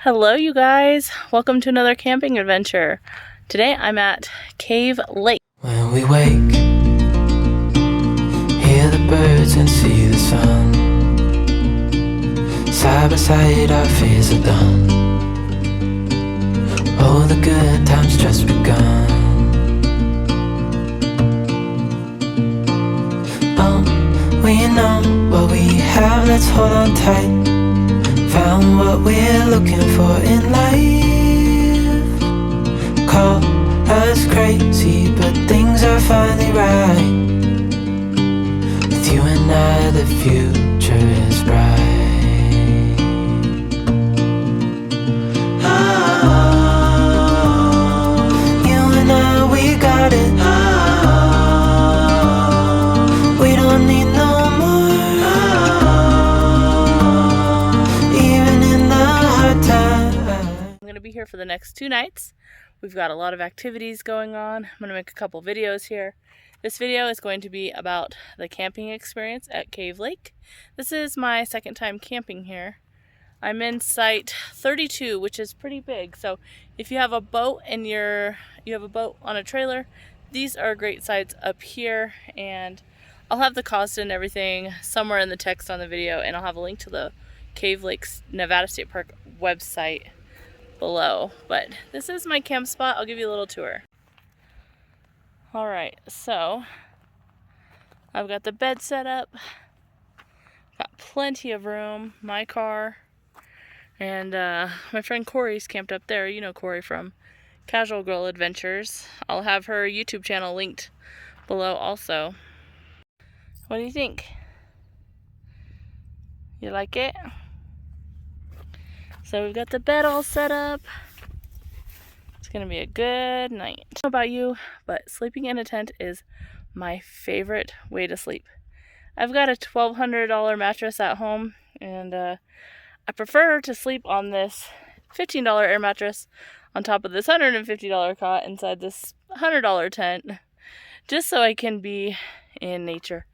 Hello you guys, welcome to another camping adventure. Today I'm at Cave Lake. When we wake, hear the birds and see the sun. Side by side our fears are done. Oh, the good times just begun. Oh, we know what we have, let's hold on tight. Found what we're looking for in life. Call us crazy, but things are finally right. With you and I, the future is bright. Oh, you and I, we got it. Oh, we don't need no more. Oh, even in the hard times. I'm going to be here for the next 2 nights. We've got a lot of activities going on. I'm going to make a couple videos here. This video is going to be about the camping experience at Cave Lake. This is my second time camping here. I'm in site 32, which is pretty big. So if you have a boat and you have a boat on a trailer, these are great sites up here, and I'll have the cost and everything somewhere in the text on the video, and I'll have a link to the Cave Lakes Nevada State Park website below. But this is my camp spot. I'll give you a little tour. Alright, so I've got the bed set up, got plenty of room, my car, and my friend Corey's camped up there. You know Corey from Casual Girl Adventures. I'll have her YouTube channel linked below also. What do you think? You like it? So we've got the bed all set up. It's gonna be a good night. I don't know about you, but sleeping in a tent is my favorite way to sleep. I've got a $1,200 mattress at home, and I prefer to sleep on this $15 air mattress on top of this $150 cot inside this $100 tent, just so I can be in nature.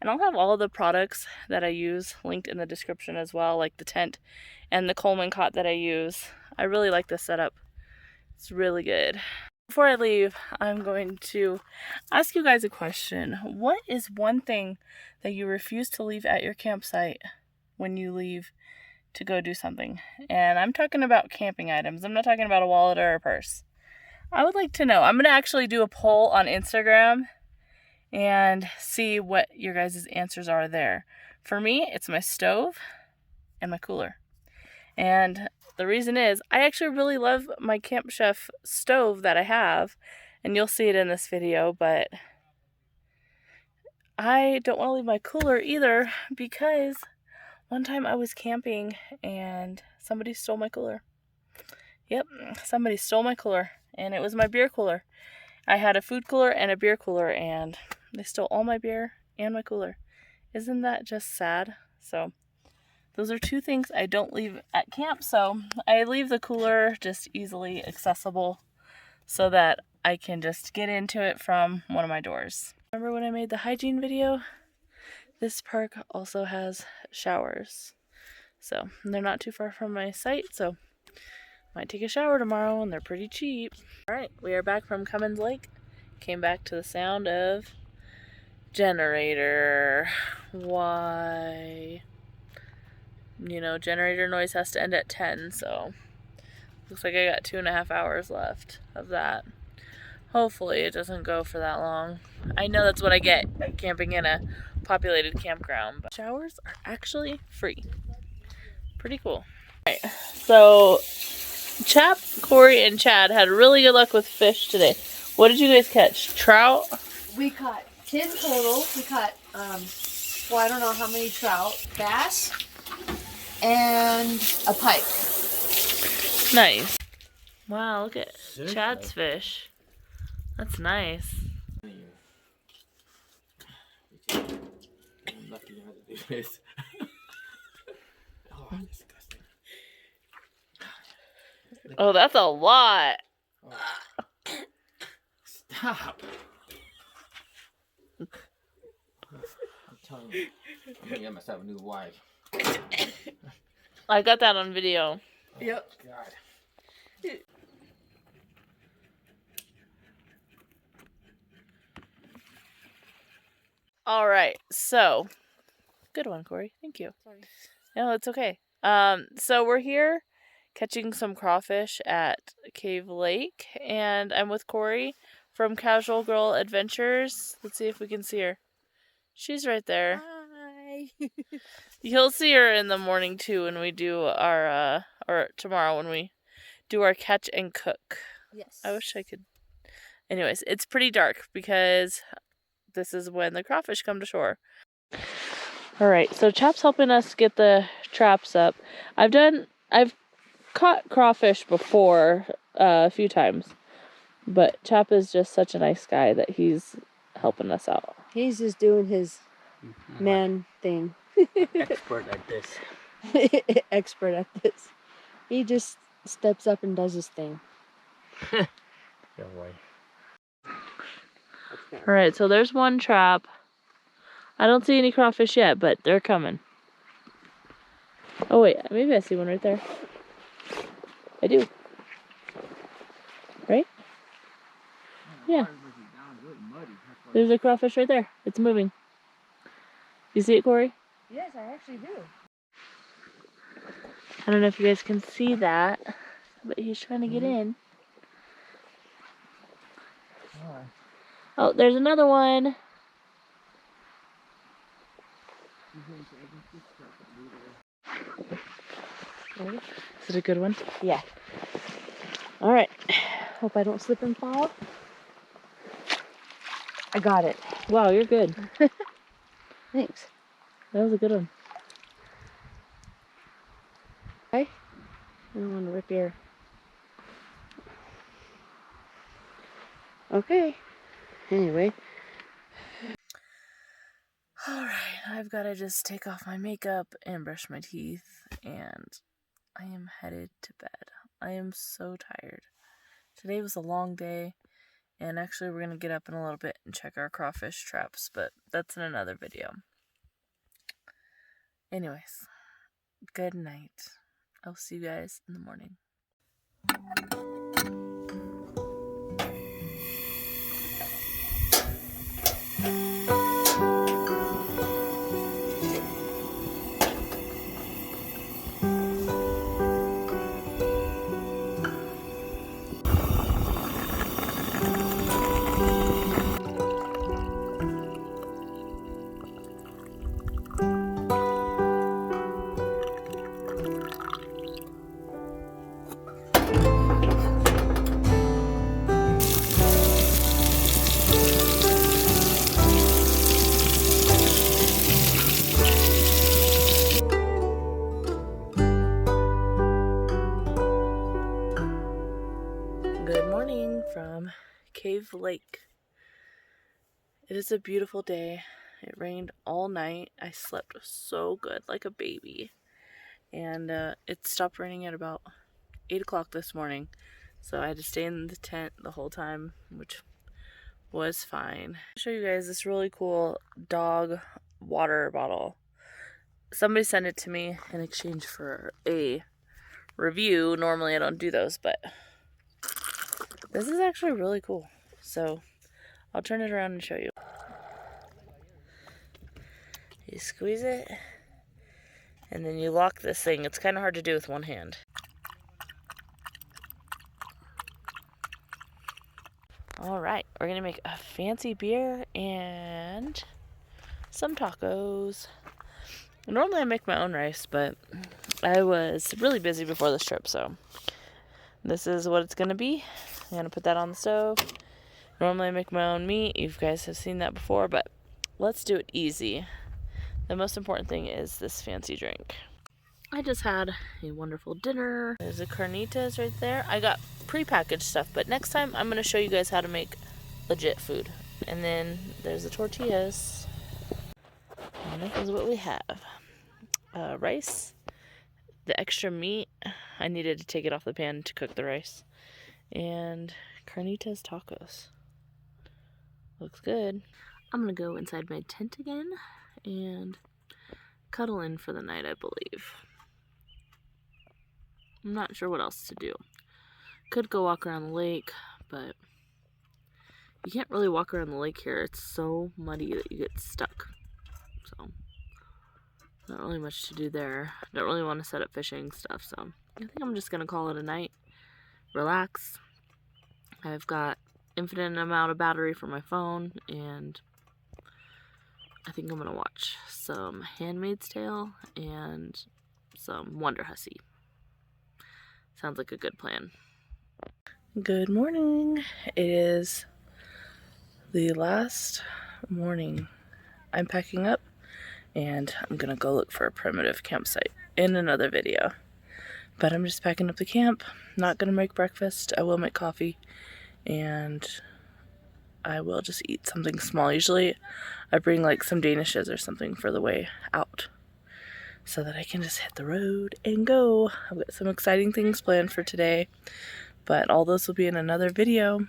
And I'll have all the products that I use linked in the description as well, like the tent and the Coleman cot that I use. I really like this setup. It's really good. Before I leave, I'm going to ask you guys a question. What is one thing that you refuse to leave at your campsite when you leave to go do something? And I'm talking about camping items. I'm not talking about a wallet or a purse. I would like to know. I'm going to actually do a poll on Instagram and see what your guys' answers are there. For me, it's my stove and my cooler. And the reason is, I actually really love my Camp Chef stove that I have, and you'll see it in this video, but I don't want to leave my cooler either, because one time I was camping and somebody stole my cooler. Yep, somebody stole my cooler, and it was my beer cooler. I had a food cooler and a beer cooler, and they stole all my beer and my cooler. Isn't that just sad? So those are 2 things I don't leave at camp. So I leave the cooler just easily accessible so that I can just get into it from one of my doors. Remember when I made the hygiene video? This park also has showers. So they're not too far from my site, so might take a shower tomorrow, and they're pretty cheap. Alright, we are back from Cummins Lake. Came back to the sound of generator. Why? You know, generator noise has to end at 10, so looks like I got 2.5 hours left of that. Hopefully it doesn't go for that long. I know that's what I get camping in a populated campground, but showers are actually free. Pretty cool. Alright, so Chap, Corey, and Chad had really good luck with fish today. What did you guys catch? Trout? We caught 10 total. We caught, well, I don't know how many trout, bass, and a pike. Nice. Wow, look at Chad's fish. That's nice. I'm lucky to have to do this. Oh, disgusting. Oh, that's a lot. Stop. I'm telling you, I'm gonna get myself a new wife. I got that on video. Yep. God. All right, so good one, Corey. Thank you. Sorry. No, it's okay. So we're here catching some crawfish at Cave Lake, and I'm with Corey from Casual Girl Adventures. Let's see if we can see her. She's right there. Hi. You'll see her in the morning too when we do our or tomorrow when we do our catch and cook. Yes. I wish I could. Anyways, it's pretty dark because this is when the crawfish come to shore. All right, so Chap's helping us get the traps up. I've caught crawfish before a few times, but Chap is just such a nice guy that he's helping us out. He's just doing his man thing. Expert at this. Expert at this. He just steps up and does his thing. Yeah, boy. All right, so there's one trap. I don't see any crawfish yet, but they're coming. Oh wait, maybe I see one right there. I do. Right? Yeah. There's a crawfish right there. It's moving. You see it, Corey? Yes, I actually do. I don't know if you guys can see that, but he's trying to get in. Oh, there's another one. Is it a good one? Yeah. All right. Hope I don't slip and fall. I got it. Wow, you're good. Thanks. That was a good one. Okay. I don't want to rip your... Okay. Anyway. Alright, I've got to just take off my makeup and brush my teeth, and I am headed to bed. I am so tired. Today was a long day, and actually we're going to get up in a little bit and check our crawfish traps, but that's in another video. Anyways, good night. I'll see you guys in the morning. Good morning from Cave Lake. It is a beautiful day. It rained all night. I slept so good, like a baby. And it stopped raining at about 8 o'clock this morning. So I had to stay in the tent the whole time, which was fine. I'll show you guys this really cool dog water bottle. Somebody sent it to me in exchange for a review. Normally I don't do those, but this is actually really cool. So I'll turn it around and show you. You squeeze it, and then you lock this thing. It's kind of hard to do with one hand. All right, we're gonna make a fancy beer and some tacos. Normally I make my own rice, but I was really busy before this trip, so this is what it's gonna be. I'm gonna put that on the stove. Normally I make my own meat. You guys have seen that before, but let's do it easy. The most important thing is this fancy drink. I just had a wonderful dinner. There's a carnitas right there. I got prepackaged stuff, but next time I'm going to show you guys how to make legit food. And then there's the tortillas. And this is what we have. Rice. The extra meat, I needed to take it off the pan to cook the rice. And carnitas tacos. Looks good. I'm going to go inside my tent again and cuddle in for the night, I believe. I'm not sure what else to do. Could go walk around the lake, but you can't really walk around the lake here. It's so muddy that you get stuck. So, not really much to do there. Don't really want to set up fishing stuff, so I think I'm just gonna call it a night. Relax. I've got infinite amount of battery for my phone, and I think I'm gonna watch some Handmaid's Tale and some Wonder Hussy. Sounds like a good plan. Good morning. It is the last morning. I'm packing up and I'm gonna go look for a primitive campsite in another video. But I'm just packing up the camp. Not gonna make breakfast. I will make coffee and I will just eat something small. Usually I bring like some Danishes or something for the way out so that I can just hit the road and go. I've got some exciting things planned for today, but all those will be in another video.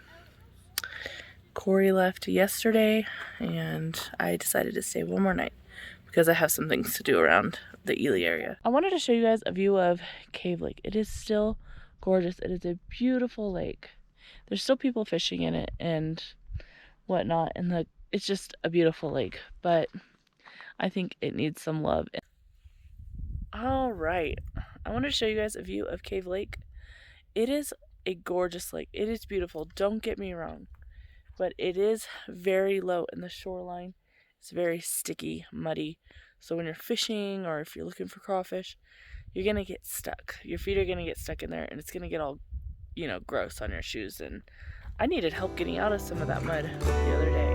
Corey left yesterday and I decided to stay one more night because I have some things to do around the Ely area. I wanted to show you guys a view of Cave Lake. It is still gorgeous. It is a beautiful lake. There's still people fishing in it and whatnot, and it's just a beautiful lake, but I think it needs some love. All right, I want to show you guys a view of Cave Lake. It is a gorgeous lake. It is beautiful, don't get me wrong, but it is very low and the shoreline is very sticky, muddy. So when you're fishing or if you're looking for crawfish, you're gonna get stuck. Your feet are gonna get stuck in there and it's gonna get all, you know, gross on your shoes. And I needed help getting out of some of that mud the other day.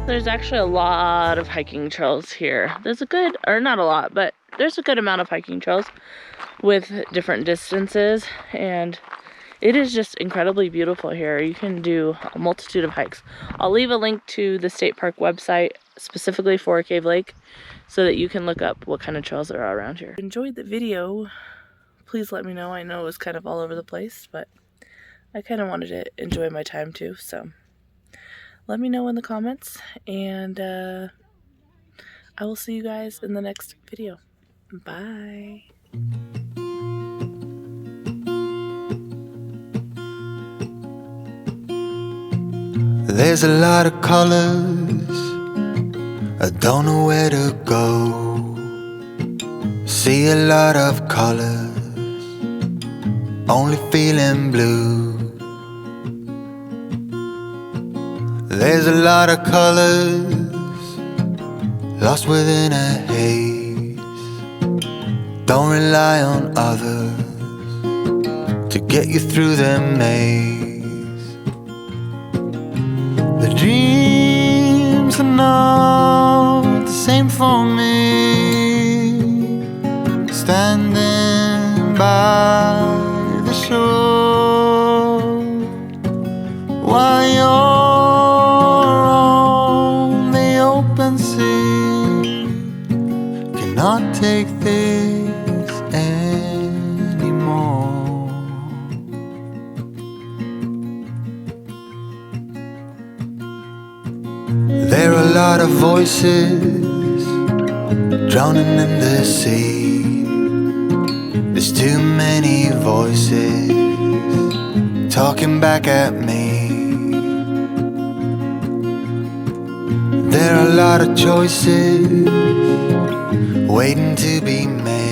There's actually a lot of hiking trails here. There's a good, or not a lot, but there's a good amount of hiking trails with different distances, and it is just incredibly beautiful here. You can do a multitude of hikes. I'll leave a link to the state park website specifically for Cave Lake so that you can look up what kind of trails there are around here. If you enjoyed the video, please let me know. I know it was kind of all over the place, but I kind of wanted to enjoy my time too, so let me know in the comments, and I will see you guys in the next video. Bye. There's a lot of colors, I don't know where to go. See a lot of colors, only feeling blue. There's a lot of colors, lost within a haze. Don't rely on others to get you through the maze. The dreams are not the same for me. Standing by the shore while you're cannot take this anymore. There are a lot of voices drowning in the sea. There's too many voices talking back at me. There are a lot of choices waiting to be made.